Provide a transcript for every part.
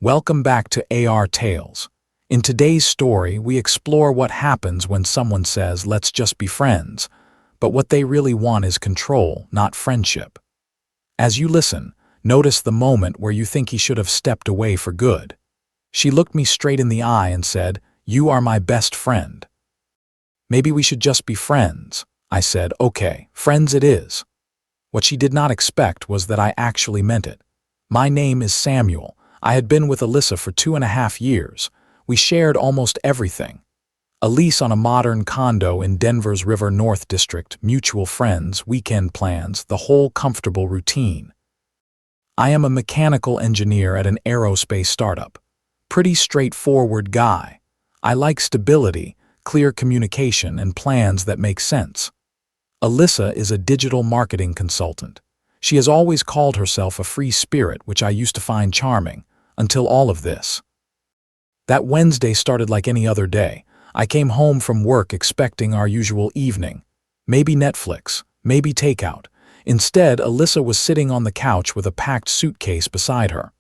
Welcome back to AR Tales. In today's story, we explore what happens when someone says, "Let's just be friends," but what they really want is control, not friendship. As you listen, notice the moment where you think he should have stepped away for good. She looked me straight in the eye and said, "You are my best friend." "Maybe we should just be friends," I said. "Okay, friends it is." What she did not expect was that I actually meant it. My name is Samuel. I had been with Alyssa for 2.5 years. We shared almost everything. A lease on a modern condo in Denver's River North District, mutual friends, weekend plans, the whole comfortable routine. I am a mechanical engineer at an aerospace startup. Pretty straightforward guy. I like stability, clear communication, and plans that make sense. Alyssa is a digital marketing consultant. She has always called herself a free spirit, which I used to find charming, until all of this. That Wednesday started like any other day. I came home from work expecting our usual evening. Maybe Netflix, maybe takeout. Instead, Alyssa was sitting on the couch with a packed suitcase beside her.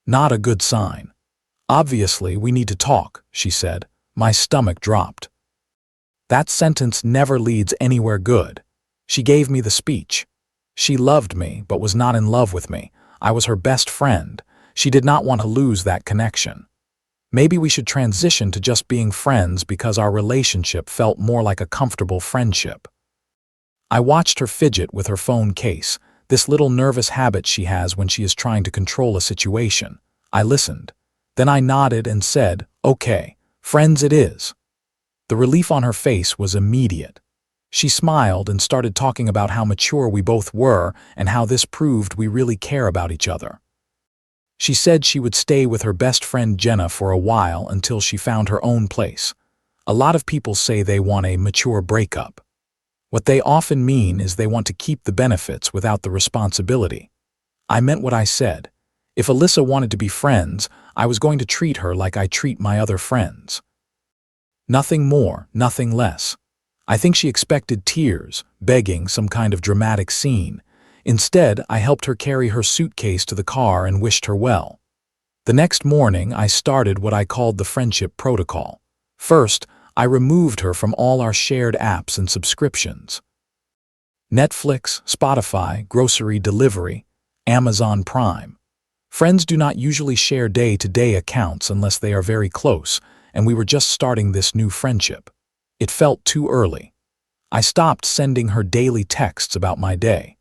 Not a good sign. "Obviously, we need to talk," she said. My stomach dropped. That sentence never leads anywhere good. She gave me the speech. She loved me, but was not in love with me. I was her best friend. She did not want to lose that connection. Maybe we should transition to just being friends because our relationship felt more like a comfortable friendship. I watched her fidget with her phone case, this little nervous habit she has when she is trying to control a situation. I listened. Then I nodded and said, "Okay, friends it is." The relief on her face was immediate. She smiled and started talking about how mature we both were and how this proved we really care about each other. She said she would stay with her best friend Jenna for a while until she found her own place. A lot of people say they want a mature breakup. What they often mean is they want to keep the benefits without the responsibility. I meant what I said. If Alyssa wanted to be friends, I was going to treat her like I treat my other friends. Nothing more, nothing less. I think she expected tears, begging, some kind of dramatic scene. Instead, I helped her carry her suitcase to the car and wished her well. The next morning, I started what I called the friendship protocol. First, I removed her from all our shared apps and subscriptions. Netflix, Spotify, grocery delivery, Amazon Prime. Friends do not usually share day-to-day accounts unless they are very close, and we were just starting this new friendship. It felt too early. I stopped sending her daily texts about my day.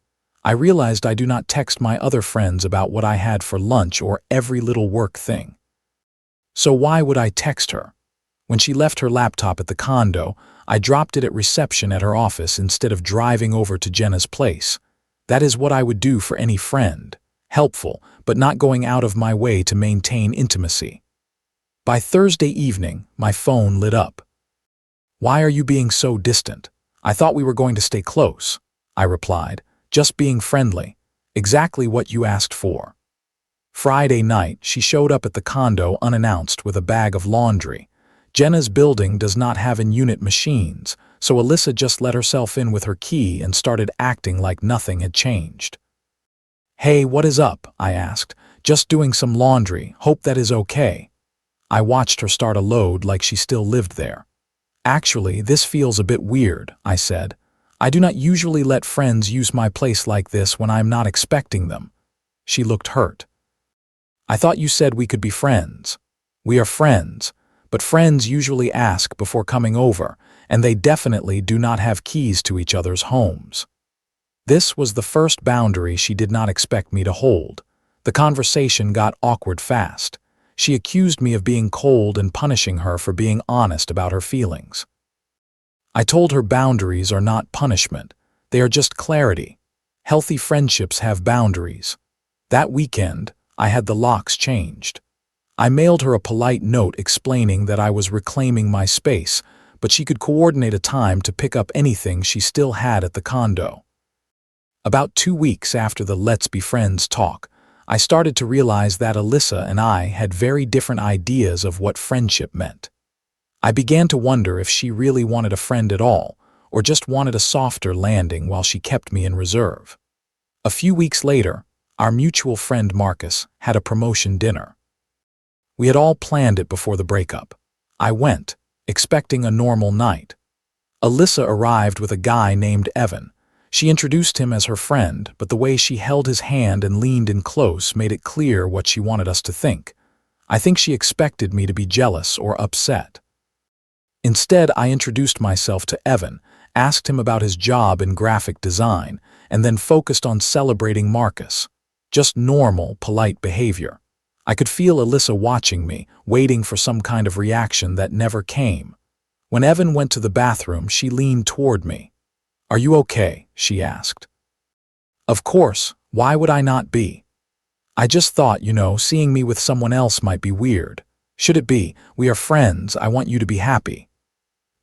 I realized I do not text my other friends about what I had for lunch or every little work thing. So why would I text her? When she left her laptop at the condo, I dropped it at reception at her office instead of driving over to Jenna's place. That is what I would do for any friend. Helpful, but not going out of my way to maintain intimacy. By Thursday evening, my phone lit up. "Why are you being so distant? I thought we were going to stay close," I replied. "Just being friendly. Exactly what you asked for." Friday night, she showed up at the condo unannounced with a bag of laundry. Jenna's building does not have in-unit machines, so Alyssa just let herself in with her key and started acting like nothing had changed. "Hey, what is up?" I asked. "Just doing some laundry. Hope that is okay." I watched her start a load like she still lived there. "Actually, this feels a bit weird," I said. "I do not usually let friends use my place like this when I am not expecting them." She looked hurt. "I thought you said we could be friends." "We are friends, but friends usually ask before coming over, and they definitely do not have keys to each other's homes." This was the first boundary she did not expect me to hold. The conversation got awkward fast. She accused me of being cold and punishing her for being honest about her feelings. I told her boundaries are not punishment. They are just clarity. Healthy friendships have boundaries. That weekend, I had the locks changed. I mailed her a polite note explaining that I was reclaiming my space, but she could coordinate a time to pick up anything she still had at the condo. About 2 weeks after the "Let's Be Friends" talk, I started to realize that Alyssa and I had very different ideas of what friendship meant. I began to wonder if she really wanted a friend at all, or just wanted a softer landing while she kept me in reserve. A few weeks later, our mutual friend Marcus had a promotion dinner. We had all planned it before the breakup. I went, expecting a normal night. Alyssa arrived with a guy named Evan. She introduced him as her friend, but the way she held his hand and leaned in close made it clear what she wanted us to think. I think she expected me to be jealous or upset. Instead, I introduced myself to Evan, asked him about his job in graphic design, and then focused on celebrating Marcus. Just normal, polite behavior. I could feel Alyssa watching me, waiting for some kind of reaction that never came. When Evan went to the bathroom, she leaned toward me. "Are you okay?" she asked. Of course, why would I not be? I just thought, seeing me with someone else might be weird. Should it be? We are friends, I want you to be happy.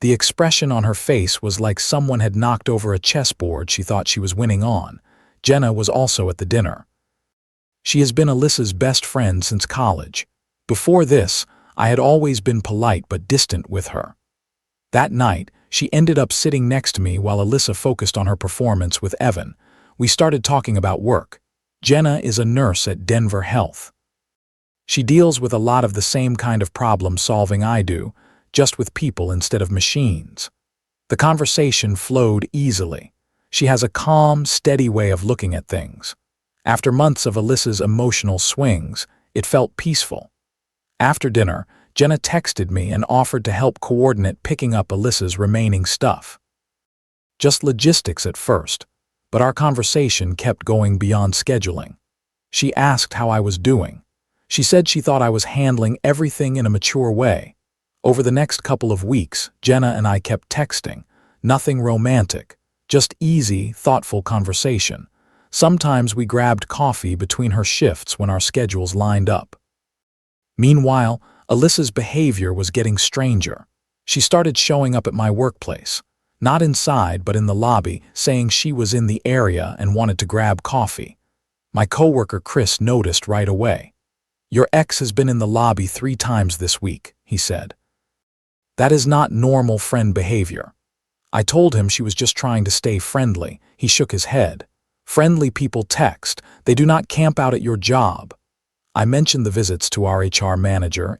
The expression on her face was like someone had knocked over a chessboard she thought she was winning on. Jenna was also at the dinner. She has been Alyssa's best friend since college. Before this, I had always been polite but distant with her. That night, she ended up sitting next to me while Alyssa focused on her performance with Evan. We started talking about work. Jenna is a nurse at Denver Health. She deals with a lot of the same kind of problem-solving I do, just with people instead of machines. The conversation flowed easily. She has a calm, steady way of looking at things. After months of Alyssa's emotional swings, it felt peaceful. After dinner, Jenna texted me and offered to help coordinate picking up Alyssa's remaining stuff. Just logistics at first, but our conversation kept going beyond scheduling. She asked how I was doing. She said she thought I was handling everything in a mature way. Over the next couple of weeks, Jenna and I kept texting. Nothing romantic, just easy, thoughtful conversation. Sometimes we grabbed coffee between her shifts when our schedules lined up. Meanwhile, Alyssa's behavior was getting stranger. She started showing up at my workplace, not inside but in the lobby, saying she was in the area and wanted to grab coffee. My coworker Chris noticed right away. "Your ex has been in the lobby 3 times this week," he said. "That is not normal friend behavior." I told him she was just trying to stay friendly. He shook his head. "Friendly people text. They do not camp out at your job." I mentioned the visits to our HR manager,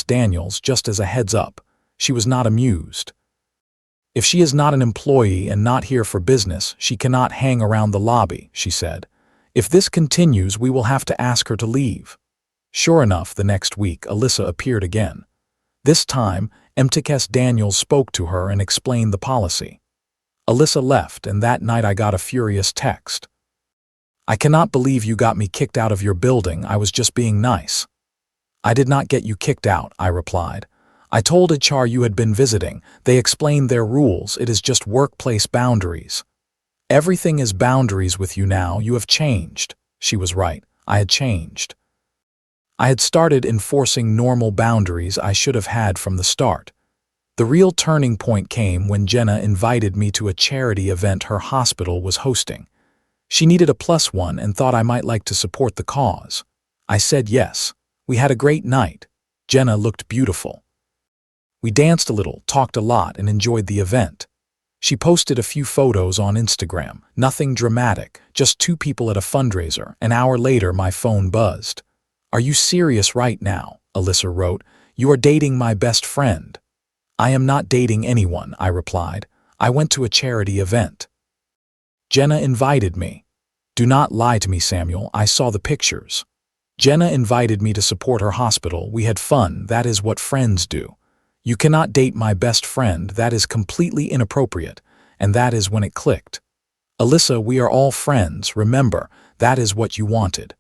Daniels, just as a heads up. She was not amused. "If she is not an employee and not here for business, she cannot hang around the lobby," she said. "If this continues, we will have to ask her to leave." Sure enough, the next week, Alyssa appeared again. This time, Daniels spoke to her and explained the policy. Alyssa left, and that night I got a furious text. "I cannot believe you got me kicked out of your building. I was just being nice." "I did not get you kicked out," I replied. "I told HR you had been visiting. They explained their rules. It is just workplace boundaries." "Everything is boundaries with you now. You have changed." She was right. I had changed. I had started enforcing normal boundaries I should have had from the start. The real turning point came when Jenna invited me to a charity event her hospital was hosting. She needed a +1 and thought I might like to support the cause. I said yes. We had a great night. Jenna looked beautiful. We danced a little, talked a lot, and enjoyed the event. She posted a few photos on Instagram. Nothing dramatic, just 2 people at a fundraiser. An hour later, my phone buzzed. "Are you serious right now?" Alyssa wrote. "You are dating my best friend." "I am not dating anyone," I replied. "I went to a charity event." "Jenna invited me." "Do not lie to me, Samuel. I saw the pictures." "Jenna invited me to support her hospital. We had fun. That is what friends do." "You cannot date my best friend. That is completely inappropriate." And that is when it clicked. "Alyssa, we are all friends. Remember, that is what you wanted.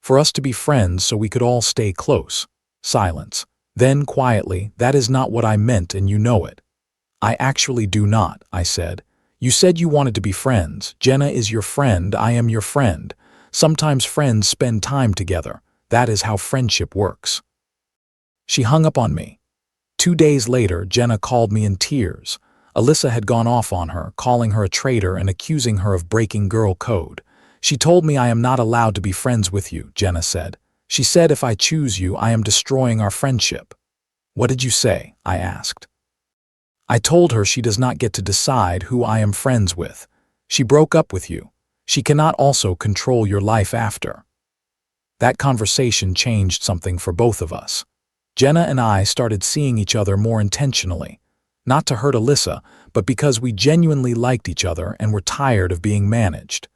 For us to be friends so we could all stay close." Silence. Then, quietly, "That is not what I meant and you know it." "I actually do not," I said. "You said you wanted to be friends. Jenna is your friend. I am your friend. Sometimes friends spend time together. That is how friendship works." She hung up on me. 2 days later, Jenna called me in tears. Alyssa had gone off on her, calling her a traitor and accusing her of breaking girl code. "She told me I am not allowed to be friends with you," Jenna said. "She said if I choose you, I am destroying our friendship." "What did you say?" I asked. "I told her she does not get to decide who I am friends with. She broke up with you. She cannot also control your life after." That conversation changed something for both of us. Jenna and I started seeing each other more intentionally, not to hurt Alyssa, but because we genuinely liked each other and were tired of being managed.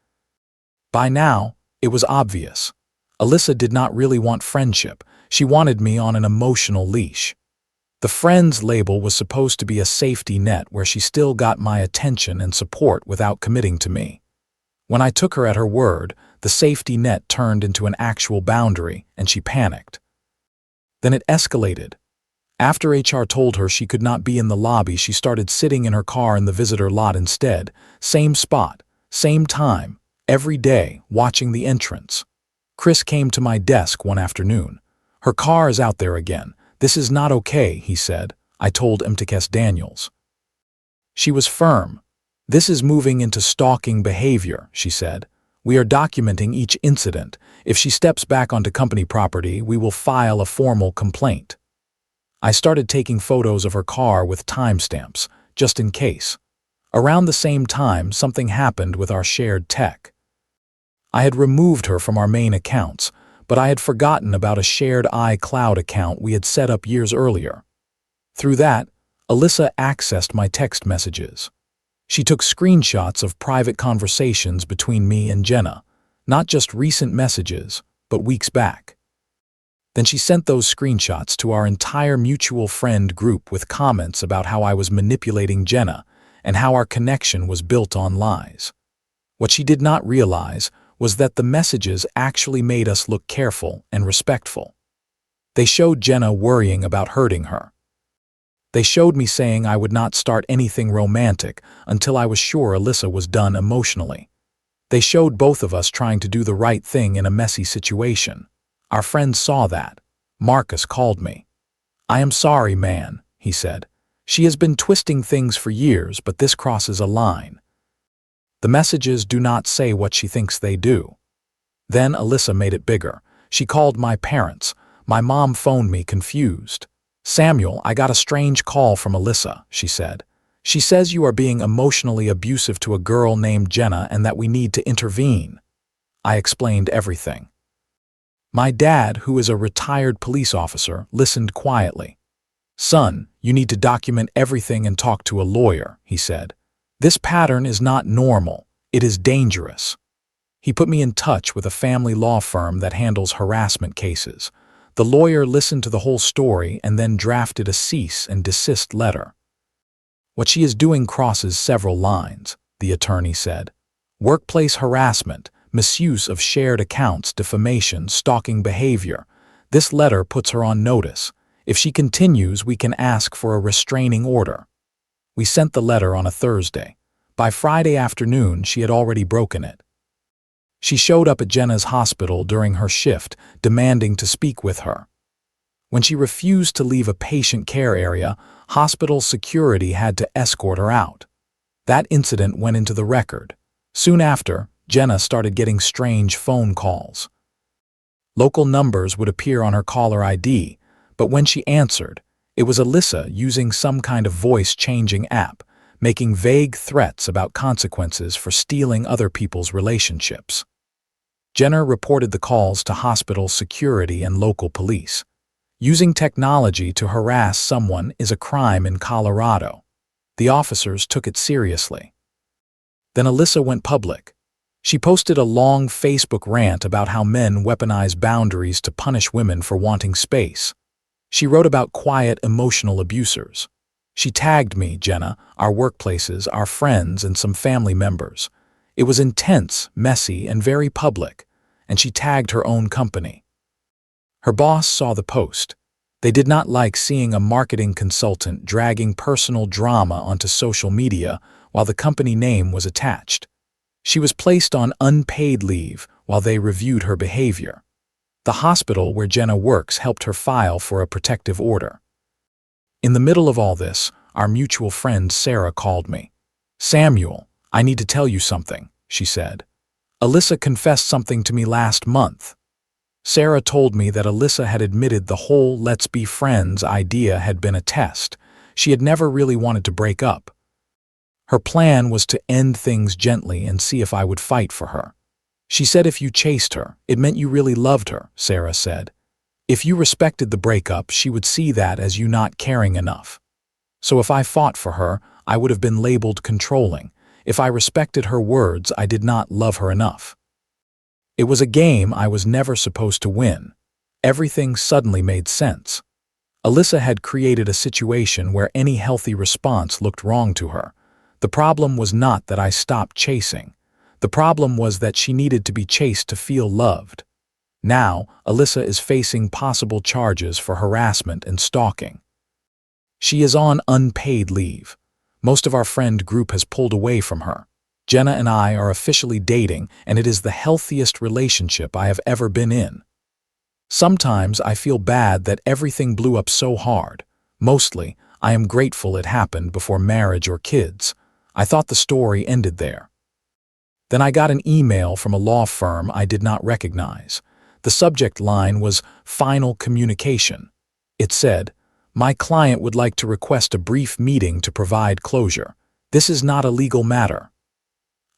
By now, it was obvious. Alyssa did not really want friendship. She wanted me on an emotional leash. The friends label was supposed to be a safety net where she still got my attention and support without committing to me. When I took her at her word, the safety net turned into an actual boundary, and she panicked. Then it escalated. After HR told her she could not be in the lobby, she started sitting in her car in the visitor lot instead. Same spot, same time, every day, watching the entrance. Chris came to my desk one afternoon. "Her car is out there again. This is not okay," he said. I told MTKS Daniels. She was firm. "This is moving into stalking behavior," she said. "We are documenting each incident. If she steps back onto company property, we will file a formal complaint." I started taking photos of her car with timestamps, just in case. Around the same time, something happened with our shared tech. I had removed her from our main accounts, but I had forgotten about a shared iCloud account we had set up years earlier. Through that, Alyssa accessed my text messages. She took screenshots of private conversations between me and Jenna, not just recent messages, but weeks back. Then she sent those screenshots to our entire mutual friend group with comments about how I was manipulating Jenna and how our connection was built on lies. What she did not realize was that the messages actually made us look careful and respectful. They showed Jenna worrying about hurting her. They showed me saying I would not start anything romantic until I was sure Alyssa was done emotionally. They showed both of us trying to do the right thing in a messy situation. Our friends saw that. Marcus called me. "I am sorry, man," he said. "She has been twisting things for years, but this crosses a line. The messages do not say what she thinks they do." Then Alyssa made it bigger. She called my parents. My mom phoned me confused. "Samuel, I got a strange call from Alyssa," she said. "She says you are being emotionally abusive to a girl named Jenna and that we need to intervene." I explained everything. My dad, who is a retired police officer, listened quietly. "Son, you need to document everything and talk to a lawyer," he said. "This pattern is not normal. It is dangerous." He put me in touch with a family law firm that handles harassment cases. The lawyer listened to the whole story and then drafted a cease and desist letter. "What she is doing crosses several lines," the attorney said. "Workplace harassment, misuse of shared accounts, defamation, stalking behavior. This letter puts her on notice. If she continues, we can ask for a restraining order." We sent the letter on a Thursday. By Friday afternoon, she had already broken it. She showed up at Jenna's hospital during her shift, demanding to speak with her. When she refused to leave a patient care area, hospital security had to escort her out. That incident went into the record. Soon after, Jenna started getting strange phone calls. Local numbers would appear on her caller ID, but when she answered, it was Alyssa using some kind of voice-changing app, making vague threats about consequences for stealing other people's relationships. Jenna reported the calls to hospital security and local police. Using technology to harass someone is a crime in Colorado. The officers took it seriously. Then Alyssa went public. She posted a long Facebook rant about how men weaponize boundaries to punish women for wanting space. She wrote about quiet, emotional abusers. She tagged me, Jenna, our workplaces, our friends, and some family members. It was intense, messy, and very public, and she tagged her own company. Her boss saw the post. They did not like seeing a marketing consultant dragging personal drama onto social media while the company name was attached. She was placed on unpaid leave while they reviewed her behavior. The hospital where Jenna works helped her file for a protective order. In the middle of all this, our mutual friend Sarah called me. "Samuel, I need to tell you something," she said. "Alyssa confessed something to me last month." Sarah told me that Alyssa had admitted the whole "let's be friends" idea had been a test. She had never really wanted to break up. Her plan was to end things gently and see if I would fight for her. She said if you chased her, it meant you really loved her, Sarah said. If you respected the breakup, she would see that as you not caring enough. So if I fought for her, I would have been labeled controlling. If I respected her words, I did not love her enough. It was a game I was never supposed to win. Everything suddenly made sense. Alyssa had created a situation where any healthy response looked wrong to her. The problem was not that I stopped chasing. The problem was that she needed to be chased to feel loved. Now, Alyssa is facing possible charges for harassment and stalking. She is on unpaid leave. Most of our friend group has pulled away from her. Jenna and I are officially dating, and it is the healthiest relationship I have ever been in. Sometimes I feel bad that everything blew up so hard. Mostly, I am grateful it happened before marriage or kids. I thought the story ended there. Then I got an email from a law firm I did not recognize. The subject line was "Final Communication." It said, "My client would like to request a brief meeting to provide closure. This is not a legal matter."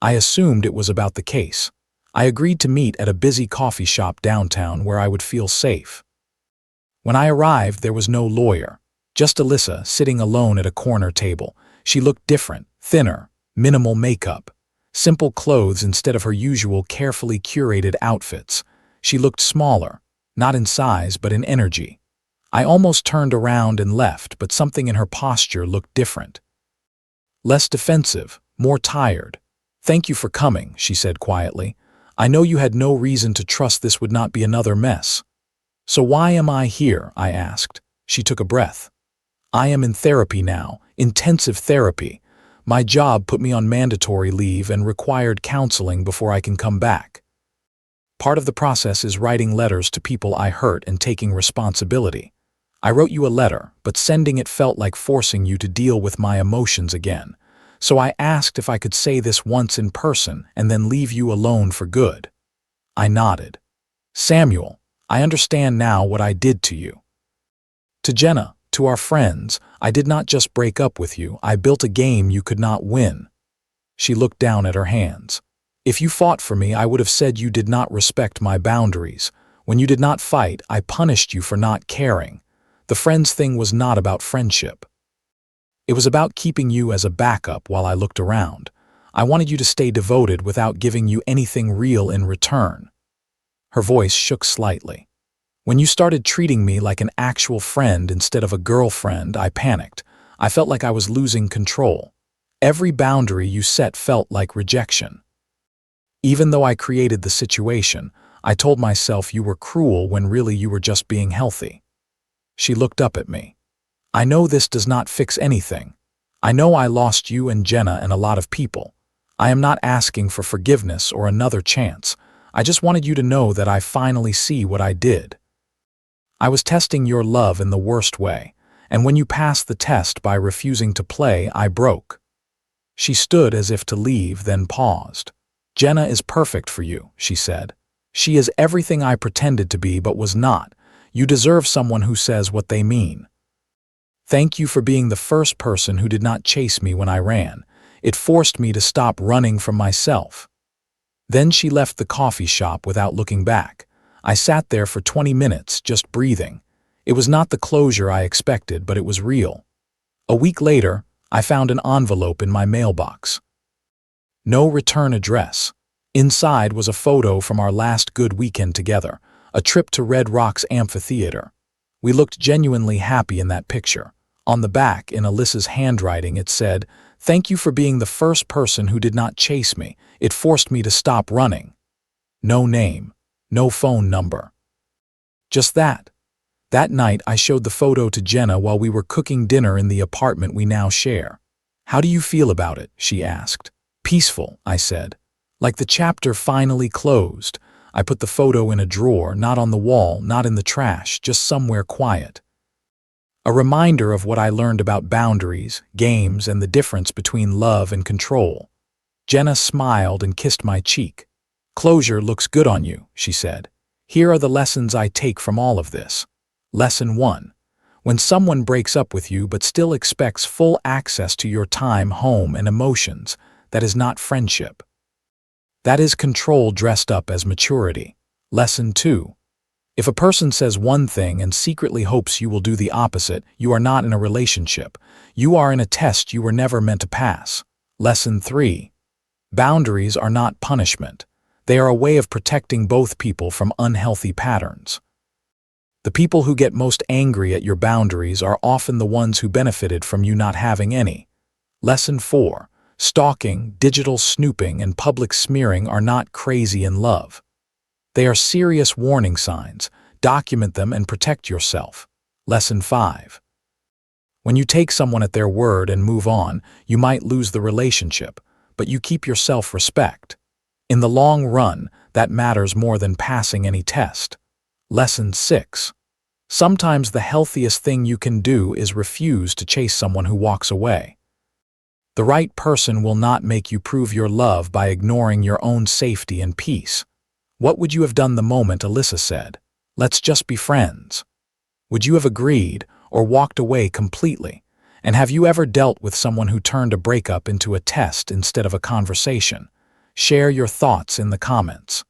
I assumed it was about the case. I agreed to meet at a busy coffee shop downtown where I would feel safe. When I arrived, there was no lawyer, just Alyssa sitting alone at a corner table. She looked different, thinner, minimal makeup, simple clothes instead of her usual carefully curated outfits. She looked smaller, not in size but in energy. I almost turned around and left, but something in her posture looked different. Less defensive, more tired. "Thank you for coming," she said quietly. "I know you had no reason to trust this would not be another mess." "So why am I here?" I asked. She took a breath. "I am in therapy now, intensive therapy. My job put me on mandatory leave and required counseling before I can come back. Part of the process is writing letters to people I hurt and taking responsibility. I wrote you a letter, but sending it felt like forcing you to deal with my emotions again. So I asked if I could say this once in person and then leave you alone for good." I nodded. "Samuel, I understand now what I did to you. To Jenna, to our friends, I did not just break up with you, I built a game you could not win." She looked down at her hands. "If you fought for me, I would have said you did not respect my boundaries. When you did not fight, I punished you for not caring. The friends thing was not about friendship. It was about keeping you as a backup while I looked around. I wanted you to stay devoted without giving you anything real in return." Her voice shook slightly. "When you started treating me like an actual friend instead of a girlfriend, I panicked. I felt like I was losing control. Every boundary you set felt like rejection. Even though I created the situation, I told myself you were cruel when really you were just being healthy." She looked up at me. "I know this does not fix anything. I know I lost you and Jenna and a lot of people. I am not asking for forgiveness or another chance. I just wanted you to know that I finally see what I did. I was testing your love in the worst way, and when you passed the test by refusing to play, I broke." She stood as if to leave, then paused. "Jenna is perfect for you," she said. "She is everything I pretended to be but was not. You deserve someone who says what they mean. Thank you for being the first person who did not chase me when I ran. It forced me to stop running from myself." Then she left the coffee shop without looking back. I sat there for 20 minutes, just breathing. It was not the closure I expected, but it was real. A week later, I found an envelope in my mailbox. No return address. Inside was a photo from our last good weekend together, a trip to Red Rocks Amphitheater. We looked genuinely happy in that picture. On the back, in Alyssa's handwriting, it said, "Thank you for being the first person who did not chase me. It forced me to stop running." No name, no phone number. Just that. That night, I showed the photo to Jenna while we were cooking dinner in the apartment we now share. "How do you feel about it?" she asked. "Peaceful," I said. "Like the chapter finally closed." I put the photo in a drawer, not on the wall, not in the trash, just somewhere quiet. A reminder of what I learned about boundaries, games, and the difference between love and control. Jenna smiled and kissed my cheek. "Closure looks good on you," she said. "Here are the lessons I take from all of this. Lesson 1. When someone breaks up with you but still expects full access to your time, home, and emotions, that is not friendship. That is control dressed up as maturity. Lesson 2. If a person says one thing and secretly hopes you will do the opposite, you are not in a relationship. You are in a test you were never meant to pass. Lesson 3. Boundaries are not punishment. They are a way of protecting both people from unhealthy patterns. The people who get most angry at your boundaries are often the ones who benefited from you not having any. Lesson 4. Stalking, digital snooping, and public smearing are not crazy in love. They are serious warning signs. Document them and protect yourself. Lesson 5. When you take someone at their word and move on, you might lose the relationship, but you keep your self-respect. In the long run, that matters more than passing any test. Lesson 6. Sometimes the healthiest thing you can do is refuse to chase someone who walks away. The right person will not make you prove your love by ignoring your own safety and peace. What would you have done the moment Alyssa said, "Let's just be friends"? Would you have agreed or walked away completely? And have you ever dealt with someone who turned a breakup into a test instead of a conversation? Share your thoughts in the comments.